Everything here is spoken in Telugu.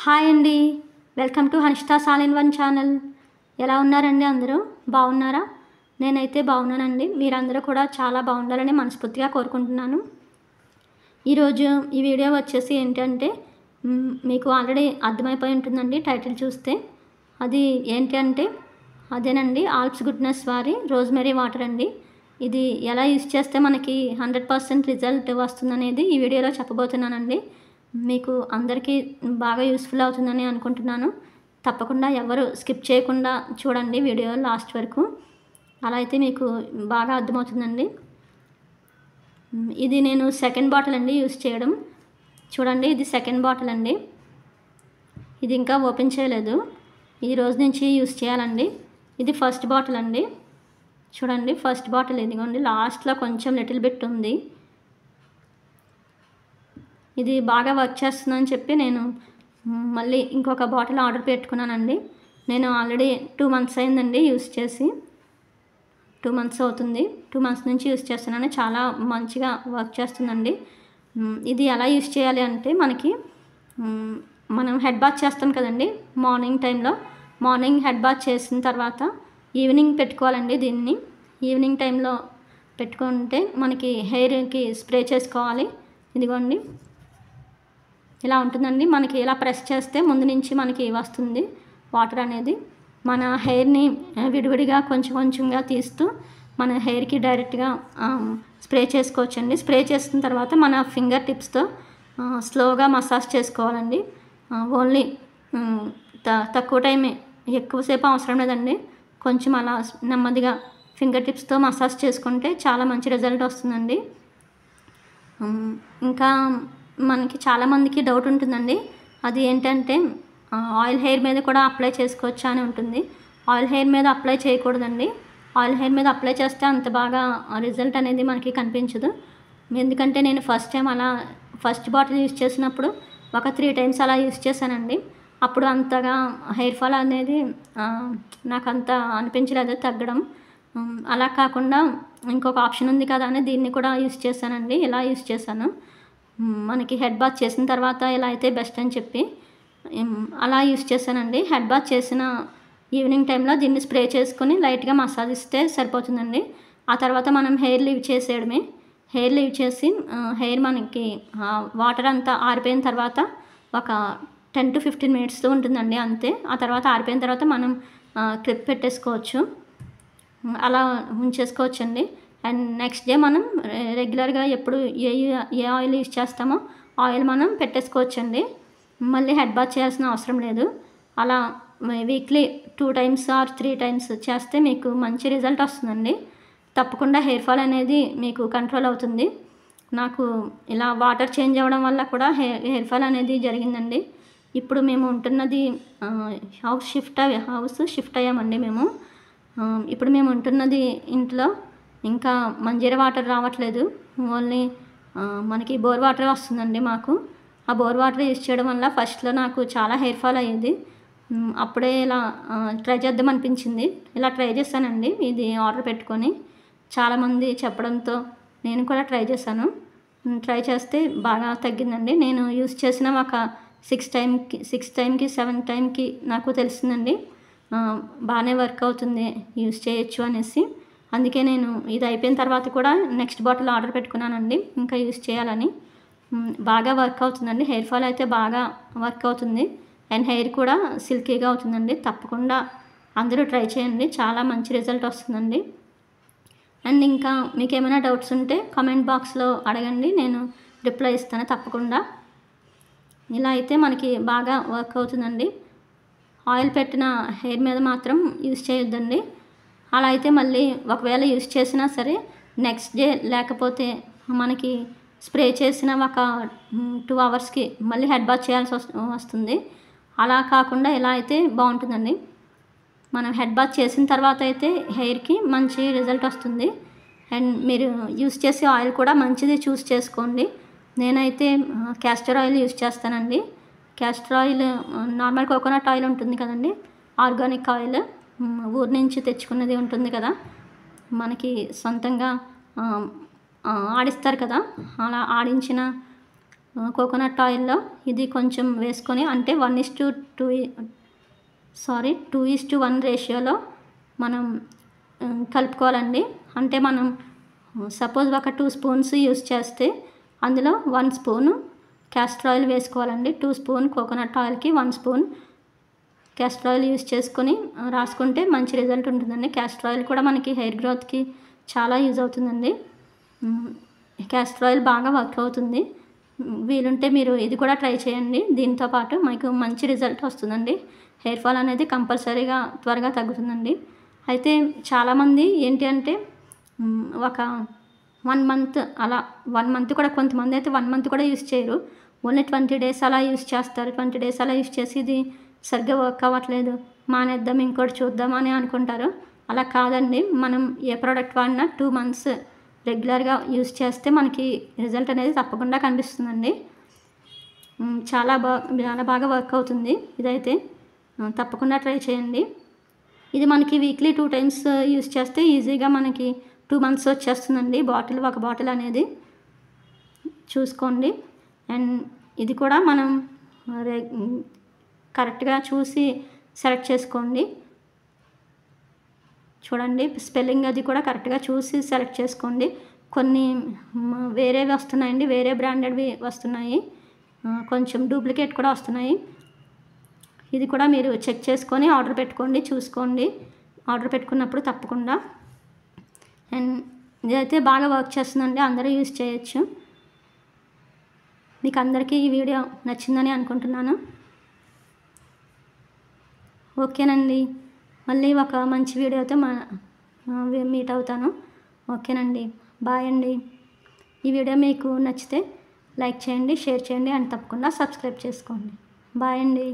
హాయ్ అండి. వెల్కమ్ టు హనిష్తాస్ ఆల్ ఇన్ వన్ ఛానల్. ఎలా ఉన్నారండి అందరూ? బాగున్నారా? నేనైతే బాగున్నానండి. మీరందరూ కూడా చాలా బాగుండాలని మనస్ఫూర్తిగా కోరుకుంటున్నాను. ఈరోజు ఈ వీడియో వచ్చేసి ఏంటంటే మీకు ఆల్రెడీ అర్థమైపోయి ఉంటుందండి టైటిల్ చూస్తే. అది ఏంటి అంటే అదేనండి, ఆల్ప్స్ గుడ్నెస్ వారి రోజ్మెరీ వాటర్ అండి. ఇది ఎలా యూజ్ చేస్తే మనకి 100% రిజల్ట్ వస్తుందనేది ఈ వీడియోలో చెప్పబోతున్నానండి. మీకు అందరికీ బాగా యూస్ఫుల్ అవుతుందని అనుకుంటున్నాను. తప్పకుండా ఎవరు స్కిప్ చేయకుండా చూడండి వీడియో లాస్ట్ వరకు. అలా అయితే మీకు బాగా అర్థమవుతుందండి. ఇది నేను సెకండ్ బాటిల్ అండి యూస్ చేయడం. చూడండి, ఇది సెకండ్ బాటిల్ అండి. ఇది ఇంకా ఓపెన్ చేయలేదు. ఈ రోజు నుంచి యూస్ చేయాలండి. ఇది ఫస్ట్ బాటిల్ అండి. చూడండి, ఫస్ట్ బాటిల్ ఇదిగోండి. లాస్ట్లో కొంచెం లిటిల్ బిట్ ఉంది. ఇది బాగా వర్క్ చేస్తుందని చెప్పి నేను మళ్ళీ ఇంకొక బాటిల్ ఆర్డర్ పెట్టుకున్నానండి. నేను ఆల్రెడీ 2 months అయిందండి యూస్ చేసి. 2 months అవుతుంది. 2 months నుంచి యూస్ చేస్తున్నాను. చాలా మంచిగా వర్క్ చేస్తుందండి. ఇది ఎలా యూస్ చేయాలి అంటే మనకి మనం హెడ్ బాత్ చేస్తాం కదండి మార్నింగ్ టైంలో. మార్నింగ్ హెడ్ బాత్ చేసిన తర్వాత ఈవినింగ్ పెట్టుకోవాలండి. దీన్ని ఈవినింగ్ టైంలో పెట్టుకుంటే మనకి హెయిర్కి స్ప్రే చేసుకోవాలి. ఇదిగోండి, ఇలా ఉంటుందండి. మనకి ఇలా ప్రెస్ చేస్తే ముందు నుంచి మనకి వస్తుంది వాటర్ అనేది. మన హెయిర్ని విడివిడిగా కొంచెం కొంచెంగా తీస్తూ మన హెయిర్కి డైరెక్ట్గా స్ప్రే చేసుకోవచ్చండి. స్ప్రే చేసిన తర్వాత మన ఫింగర్ టిప్స్తో స్లోగా మసాజ్ చేసుకోవాలండి. ఓన్లీ తక్కువ టైమే, ఎక్కువసేపు అవసరం లేదండి. కొంచెం అలా నెమ్మదిగా ఫింగర్ టిప్స్తో మసాజ్ చేసుకుంటే చాలా మంచి రిజల్ట్ వస్తుందండి. ఇంకా మనకి చాలామందికి డౌట్ ఉంటుందండి. అది ఏంటంటే ఆయిల్ హెయిర్ మీద కూడా అప్లై చేసుకోవచ్చా అని ఉంటుంది. ఆయిల్ హెయిర్ మీద అప్లై చేయకూడదండి. ఆయిల్ హెయిర్ మీద అప్లై చేస్తే అంత బాగా రిజల్ట్ అనేది మనకి కనిపించదు. ఎందుకంటే నేను ఫస్ట్ బాటిల్ యూస్ చేసినప్పుడు ఒక 3 times అలా యూస్ చేశానండి. అప్పుడు అంతగా హెయిర్ ఫాల్ అనేది నాకు అంత అనిపించలేదు తగ్గడం. అలా కాకుండా ఇంకొక ఆప్షన్ ఉంది కదా అని దీన్ని కూడా యూస్ చేశానండి. ఇలా యూస్ చేశాను. మనకి హెడ్ బాత్ చేసిన తర్వాత ఇలా అయితే బెస్ట్ అని చెప్పి అలా యూస్ చేశానండి. హెడ్ బాత్ చేసిన ఈవినింగ్ టైంలో దీన్ని స్ప్రే చేసుకొని లైట్గా మసాజ్ ఇస్తే సరిపోతుందండి. ఆ తర్వాత మనం హెయిర్ లీవ్ చేసేయడమే. హెయిర్ లీవ్ చేసి హెయిర్ మనకి వాటర్ అంతా ఆరిపోయిన తర్వాత ఒక 10 to 15 minutes ఉంటుందండి అంతే. ఆ తర్వాత ఆరిపోయిన తర్వాత మనం క్లిప్ పెట్టేసుకోవచ్చు. అలా ఉంచేసుకోవచ్చండి. అండ్ నెక్స్ట్ డే మనం రెగ్యులర్గా ఎప్పుడు ఏ ఆయిల్ యూస్ చేస్తామో ఆయిల్ మనం పెట్టేసుకోవచ్చండి. మళ్ళీ హెడ్ బాత్ చేయాల్సిన అవసరం లేదు. అలా వీక్లీ 2 times or 3 times చేస్తే మీకు మంచి రిజల్ట్ వస్తుందండి. తప్పకుండా హెయిర్ ఫాల్ అనేది మీకు కంట్రోల్ అవుతుంది. నాకు ఇలా వాటర్ చేంజ్ అవ్వడం వల్ల కూడా హెయిర్ ఫాల్ అనేది జరిగిందండి. ఇప్పుడు మేము ఉంటున్నది హౌస్ షిఫ్ట్ అయ్యామండి మేము. ఇప్పుడు మేము ఉంటున్నది ఇంట్లో ఇంకా మంజీరా వాటర్ రావట్లేదు. ఓన్లీ మనకి బోర్ వాటర్ వస్తుందండి మాకు. ఆ బోర్ వాటర్ యూస్ చేయడం వల్ల ఫస్ట్లో నాకు చాలా హెయిర్ ఫాల్ అయ్యేది. అప్పుడే ఇలా ట్రై చేద్దాం అనిపించింది. ఇలా ట్రై చేశానండి. ఇది ఆర్డర్ పెట్టుకొని చాలామంది చెప్పడంతో నేను కూడా ట్రై చేశాను. ట్రై చేస్తే బాగా తగ్గిందండి. నేను యూస్ చేసిన ఒక 6 timeకి 7 timeకి నాకు తెలిసిందండి బాగానే వర్క్ అవుతుంది, యూస్ చేయొచ్చు అనేసి. అందుకే నేను ఇది అయిపోయిన తర్వాత కూడా నెక్స్ట్ బాటిల్ ఆర్డర్ పెట్టుకున్నానండి ఇంకా యూస్ చేయాలని. బాగా వర్క్ అవుతుందండి. హెయిర్ ఫాల్ అయితే బాగా వర్క్ అవుతుంది. అండ్ హెయిర్ కూడా సిల్కీగా అవుతుందండి. తప్పకుండా అందరూ ట్రై చేయండి. చాలా మంచి రిజల్ట్ వస్తుందండి. అండ్ ఇంకా మీకు ఏమైనా డౌట్స్ ఉంటే కామెంట్ బాక్స్లో అడగండి, నేను రిప్లై ఇస్తాను తప్పకుండా. ఇలా అయితే మనకి బాగా వర్క్ అవుతుందండి. ఆయిల్ పెట్టిన హెయిర్ మీద మాత్రం యూస్ చేయొద్దండి. అలా అయితే మళ్ళీ ఒకవేళ యూస్ చేసినా సరే నెక్స్ట్ డే లేకపోతే మనకి స్ప్రే చేసిన ఒక 2 hours మళ్ళీ హెడ్ బాత్ చేయాల్సి వస్తుంది. అలా కాకుండా ఇలా అయితే బాగుంటుందండి. మనం హెడ్ బాత్ చేసిన తర్వాత అయితే హెయిర్కి మంచి రిజల్ట్ వస్తుంది. అండ్ మీరు యూస్ చేసే ఆయిల్ కూడా మంచిది చూస్ చేసుకోండి. నేనైతే క్యాస్టర్ ఆయిల్ యూస్ చేస్తానండి. Castor oil normal coconut oil ఉంటుంది కదండి, ఆర్గానిక్ ఆయిల్ ఊరి నుంచి తెచ్చుకున్నది ఉంటుంది కదా, మనకి సొంతంగా ఆడిస్తారు కదా, అలా ఆడించిన కోకోనట్ ఆయిల్లో ఇది కొంచెం వేసుకొని, అంటే 2:1 రేషియోలో మనం కలుపుకోవాలండి. అంటే మనం సపోజ్ ఒక 2 స్పూన్స్ యూస్ చేస్తే అందులో 1 స్పూను క్యాస్టర్ ఆయిల్ వేసుకోవాలండి. 2 స్పూన్ కోకోనట్ ఆయిల్కి 1 స్పూన్ క్యాస్టర్ ఆయిల్ యూస్ చేసుకొని రాసుకుంటే మంచి రిజల్ట్ ఉంటుందండి. క్యాస్టర్ ఆయిల్ కూడా మనకి హెయిర్ గ్రోత్కి చాలా యూజ్ అవుతుందండి. క్యాస్టర్ ఆయిల్ బాగా వర్క్ అవుతుంది. వీలుంటే మీరు ఇది కూడా ట్రై చేయండి. దీంతో పాటు మీకు మంచి రిజల్ట్ వస్తుందండి. హెయిర్ ఫాల్ అనేది కంపల్సరీగా త్వరగా తగ్గుతుందండి. అయితే చాలామంది ఏంటి అంటే ఒక 1 మంత్ అలా 1 మంత్ కూడా, కొంతమంది అయితే 1 మంత్ కూడా యూస్ చేయరు. ఓన్లీ 20 డేస్ అలా యూస్ చేస్తారు. 20 డేస్ అలా యూస్ చేసి ఇది సరిగ్గా వర్క్ అవ్వట్లేదు, మానేద్దాం, ఇంకోటి చూద్దాం అని అనుకుంటారు. అలా కాదండి. మనం ఏ ప్రోడక్ట్ వాడినా 2 మంత్స్ రెగ్యులర్గా యూస్ చేస్తే మనకి రిజల్ట్ అనేది తప్పకుండా కనిపిస్తుందండి. చాలా బాగా వర్క్ అవుతుంది ఇదైతే. తప్పకుండా ట్రై చేయండి. ఇది మనకి వీక్లీ 2 టైమ్స్ యూస్ చేస్తే ఈజీగా మనకి 2 మంత్స్ వచ్చేస్తుందండి. ఒక బాటిల్ అనేది చూసుకోండి. అండ్ ఇది కూడా మనం కరెక్ట్గా చూసి సెలెక్ట్ చేసుకోండి. చూడండి, స్పెల్లింగ్ అది కూడా కరెక్ట్గా చూసి సెలెక్ట్ చేసుకోండి. కొన్ని వేరేవి వస్తున్నాయండి, వేరే బ్రాండెడ్వి వస్తున్నాయి, కొంచెం డూప్లికేట్ కూడా వస్తున్నాయి. ఇది కూడా మీరు చెక్ చేసుకొని ఆర్డర్ పెట్టుకోండి, చూసుకోండి ఆర్డర్ పెట్టుకున్నప్పుడు తప్పకుండా. అండ్ ఇదైతే బాగా వర్క్ చేస్తుందండి, అందరూ యూజ్ చేయొచ్చు. మీకు అందరికీ ఈ వీడియో నచ్చిందని అనుకుంటున్నాను. ఓకేనండి, మళ్ళీ ఒక మంచి వీడియోతో మీట్ అవుతాను. ఓకేనండి, బాయ్ అండి. ఈ వీడియో మీకు నచ్చితే లైక్ చేయండి, షేర్ చేయండి అండ్ తప్పకుండా సబ్స్క్రైబ్ చేసుకోండి. బాయ్ అండి.